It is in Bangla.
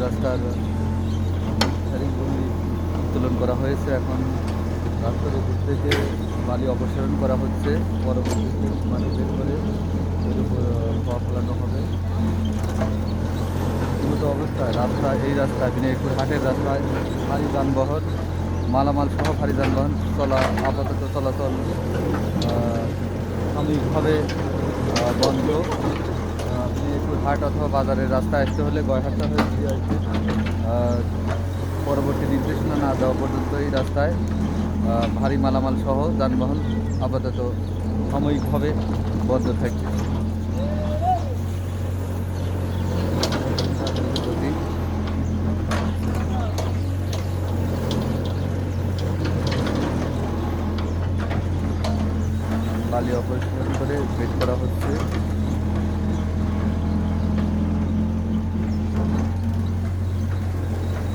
রাস্তার শ্যারিংভূমি উত্তোলন করা হয়েছে। এখন রাস্তার উপর থেকে বালি অপসারণ করা হচ্ছে। পরবর্তীতে বালি বের করে এর উপর খোয়া ফেলানো হবে। মূলত অবস্থায় এই রাস্তায় বিনায়কপুর হাটের রাস্তায় ভারী যানবাহন, মালামাল সহ ভারী যানবাহন আপাতত চলাচল সাময়িকভাবে বন্ধ। বিনায়কপুর হাট অথবা বাজারের রাস্তায় আসতে হলে গয়হাট্টা হয়ে ঘুরে আসবে। পরবর্তী নির্দেশনা না দেওয়া পর্যন্ত এই রাস্তায় ভারী মালামাল সহ যানবাহন আপাতত সাময়িকভাবে বন্ধ থাকবে। বালি অপসারণ করে বের করা হচ্ছে।